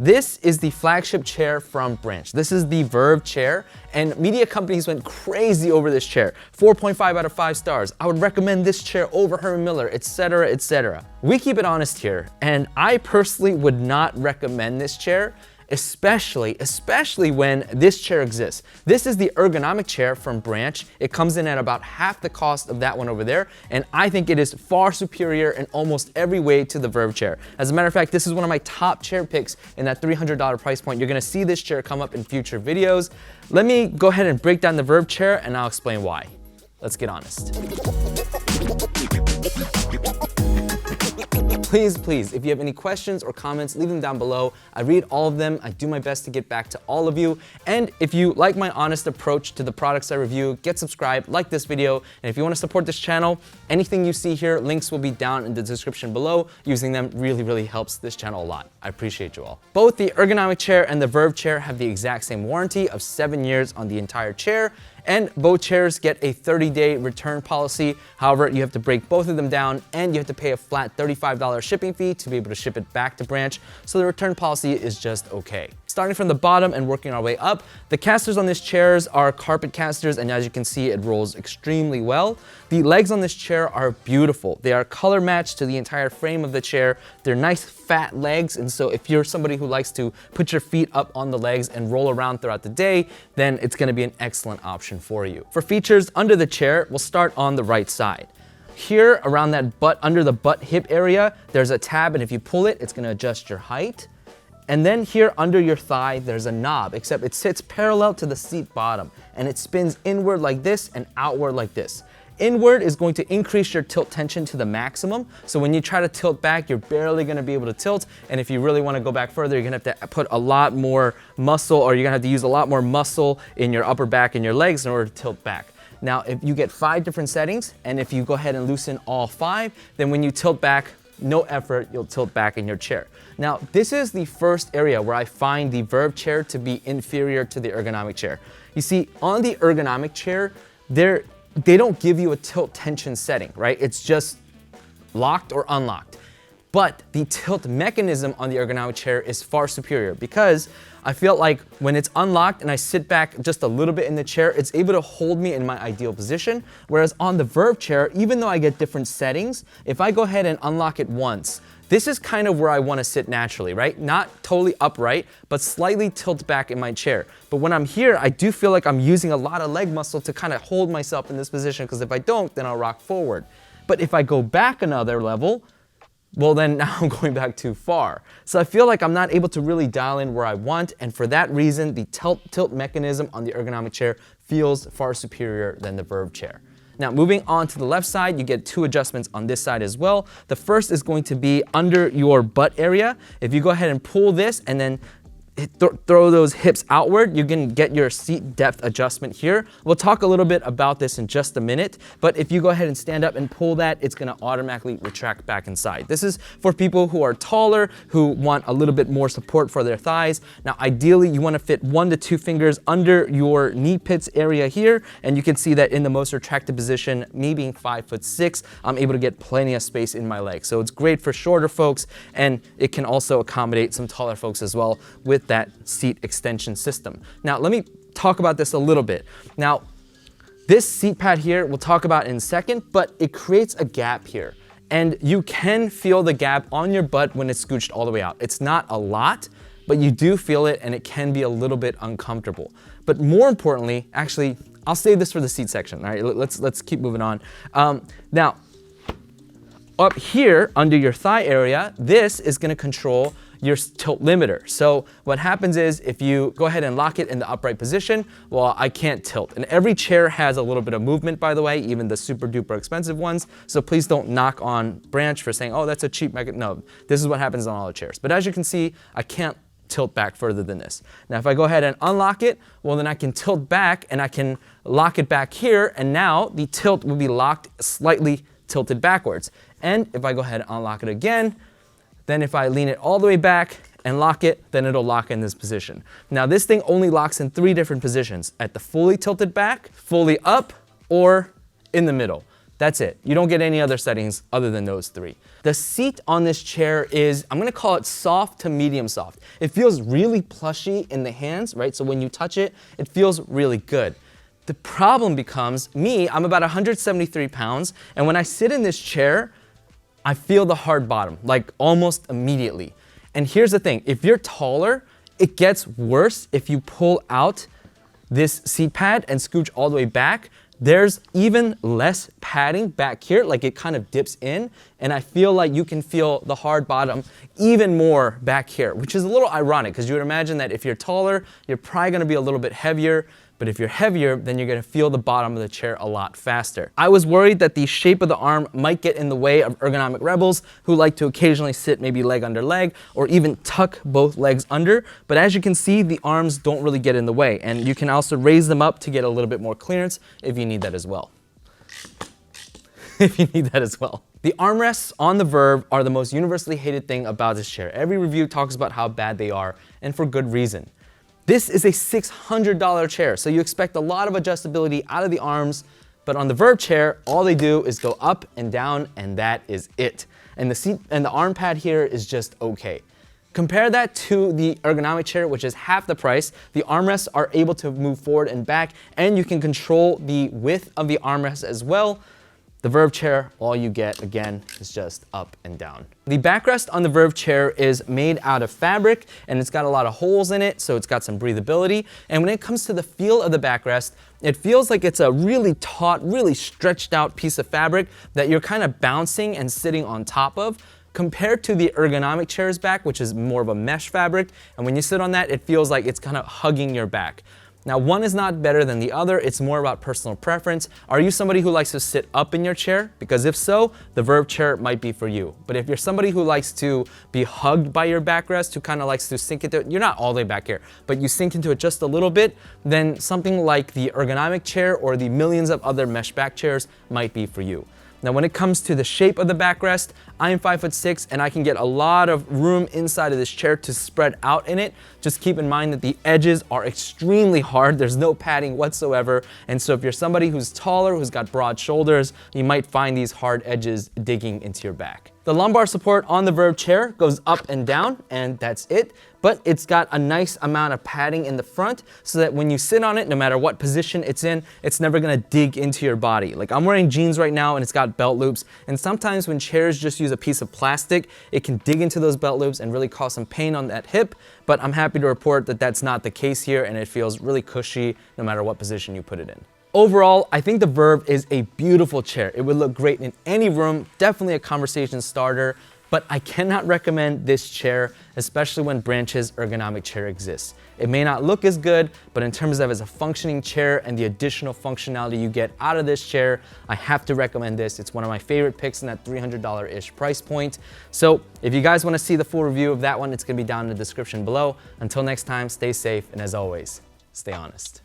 This is the flagship chair from Branch. This is the Verve Chair, and media companies went crazy over this chair. 4.5 out of 5 stars. I would recommend this chair over Herman Miller, etc., etc. We keep it honest here, and I personally would not recommend this chair, especially when this chair exists. This is the ergonomic chair from Branch. It comes in at about half the cost of that one over there, and I think it is far superior in almost every way to the Verve Chair. As a matter of fact, this is one of my top chair picks in that $300 price point. You're gonna see this chair come up in future videos. Let me go ahead and break down the Verve Chair, and I'll explain why. Let's get honest. Please, if you have any questions or comments, leave them down below. I read all of them. I do my best to get back to all of you. And if you like my honest approach to the products I review, get subscribed, like this video. And if you want to support this channel, anything you see here, links will be down in the description below. Using them really helps this channel a lot. I appreciate you all. Both the ergonomic chair and the Verve Chair have the exact same warranty of 7 years on the entire chair. And both chairs get a 30-day return policy. However, you have to break both of them down and you have to pay a flat $35 shipping fee to be able to ship it back to Branch. So the return policy is just okay. Starting from the bottom and working our way up, the casters on this chairs are carpet casters, and as you can see, it rolls extremely well. The legs on this chair are beautiful. They are color matched to the entire frame of the chair. They're nice fat legs, and so if you're somebody who likes to put your feet up on the legs and roll around throughout the day, then it's gonna be an excellent option for you. For features under the chair, we'll start on the right side. Here, around that butt, under the butt hip area, there's a tab, and if you pull it, it's gonna adjust your height. And then here under your thigh, there's a knob, except it sits parallel to the seat bottom, and it spins inward like this and outward like this. Inward is going to increase your tilt tension to the maximum, so when you try to tilt back, you're barely gonna be able to tilt, and if you really wanna go back further, you're gonna have to put a lot more muscle, or you're gonna have to use a lot more muscle in your upper back and your legs in order to tilt back. Now, if you get 5 different settings, and if you go ahead and loosen all 5, then when you tilt back, no effort, you'll tilt back in your chair. Now, this is the first area where I find the Verve Chair to be inferior to the ergonomic chair. You see, on the ergonomic chair, they don't give you a tilt tension setting, right? It's just locked or unlocked. But the tilt mechanism on the ergonomic chair is far superior because I feel like when it's unlocked and I sit back just a little bit in the chair, it's able to hold me in my ideal position. Whereas on the Verve Chair, even though I get different settings, if I go ahead and unlock it once, this is kind of where I want to sit naturally, right? Not totally upright, but slightly tilt back in my chair. But when I'm here, I do feel like I'm using a lot of leg muscle to kind of hold myself in this position, because if I don't, then I'll rock forward. But if I go back another level, well then now I'm going back too far. So I feel like I'm not able to really dial in where I want, and for that reason, the tilt mechanism on the ergonomic chair feels far superior than the Verve Chair. Now, moving on to the left side, you get 2 adjustments on this side as well. The first is going to be under your butt area. If you go ahead and pull this and then throw those hips outward, you can get your seat depth adjustment here. We'll talk a little bit about this in just a minute, but if you go ahead and stand up and pull that, it's gonna automatically retract back inside. This is for people who are taller, who want a little bit more support for their thighs. Now, ideally, you wanna fit 1 to 2 fingers under your knee pits area here, and you can see that in the most retracted position, me being 5'6", I'm able to get plenty of space in my legs. So it's great for shorter folks, and it can also accommodate some taller folks as well with that seat extension system. Now, let me talk about this a little bit. Now, this seat pad here, we'll talk about in a second, but it creates a gap here. And you can feel the gap on your butt when it's scooched all the way out. It's not a lot, but you do feel it, and it can be a little bit uncomfortable. But more importantly, actually, I'll save this for the seat section. All right, let's keep moving on. Now, up here under your thigh area, this is gonna control your tilt limiter. So what happens is if you go ahead and lock it in the upright position, well, I can't tilt. And every chair has a little bit of movement, by the way, even the super duper expensive ones. So please don't knock on Branch for saying, oh, that's a cheap mechanism. No, this is what happens on all the chairs. But as you can see, I can't tilt back further than this. Now, if I go ahead and unlock it, well, then I can tilt back and I can lock it back here. And now the tilt will be locked slightly tilted backwards. And if I go ahead and unlock it again, then if I lean it all the way back and lock it, then it'll lock in this position. Now, this thing only locks in 3 different positions: at the fully tilted back, fully up, or in the middle. That's it. You don't get any other settings other than those three. The seat on this chair is, I'm gonna call it soft to medium soft. It feels really plushy in the hands, right? So when you touch it, it feels really good. The problem becomes, I'm about 173 pounds, and when I sit in this chair, I feel the hard bottom, like almost immediately. And here's the thing, if you're taller, it gets worse if you pull out this seat pad and scooch all the way back. There's even less padding back here, like it kind of dips in, and I feel like you can feel the hard bottom even more back here, which is a little ironic because you would imagine that if you're taller, you're probably gonna be a little bit heavier, but if you're heavier, then you're gonna feel the bottom of the chair a lot faster. I was worried that the shape of the arm might get in the way of ergonomic rebels who like to occasionally sit maybe leg under leg or even tuck both legs under, but as you can see, the arms don't really get in the way, and you can also raise them up to get a little bit more clearance if you need that as well. If you need that as well. The armrests on the Verve are the most universally hated thing about this chair. Every review talks about how bad they are, and for good reason. This is a $600 chair, so you expect a lot of adjustability out of the arms, but on the Verve chair, all they do is go up and down, and that is it. And the seat and the arm pad here is just okay. Compare that to the ergonomic chair, which is half the price. The armrests are able to move forward and back, and you can control the width of the armrest as well. The Verve chair, all you get, again, is just up and down. The backrest on the Verve chair is made out of fabric, and it's got a lot of holes in it, so it's got some breathability. And when it comes to the feel of the backrest, it feels like it's a really taut, really stretched out piece of fabric that you're kind of bouncing and sitting on top of, compared to the ergonomic chair's back, which is more of a mesh fabric. And when you sit on that, it feels like it's kind of hugging your back. Now, one is not better than the other. It's more about personal preference. Are you somebody who likes to sit up in your chair? Because if so, the Verve chair might be for you. But if you're somebody who likes to be hugged by your backrest, who kind of likes to sink into it, you're not all the way back here, but you sink into it just a little bit, then something like the ergonomic chair or the millions of other mesh back chairs might be for you. Now, when it comes to the shape of the backrest, I'm 5'6", and I can get a lot of room inside of this chair to spread out in it. Just keep in mind that the edges are extremely hard. There's no padding whatsoever. And so if you're somebody who's taller, who's got broad shoulders, you might find these hard edges digging into your back. The lumbar support on the Verve chair goes up and down, and that's it. But it's got a nice amount of padding in the front so that when you sit on it, no matter what position it's in, it's never gonna dig into your body. Like, I'm wearing jeans right now and it's got belt loops, and sometimes when chairs just use a piece of plastic, it can dig into those belt loops and really cause some pain on that hip, but I'm happy to report that that's not the case here, and it feels really cushy no matter what position you put it in. Overall, I think the Verve is a beautiful chair. It would look great in any room, definitely a conversation starter, but I cannot recommend this chair, especially when Branch's ergonomic chair exists. It may not look as good, but in terms of as a functioning chair and the additional functionality you get out of this chair, I have to recommend this. It's one of my favorite picks in that $300-ish price point. So if you guys want to see the full review of that one, it's going to be down in the description below. Until next time, stay safe, and as always, stay honest.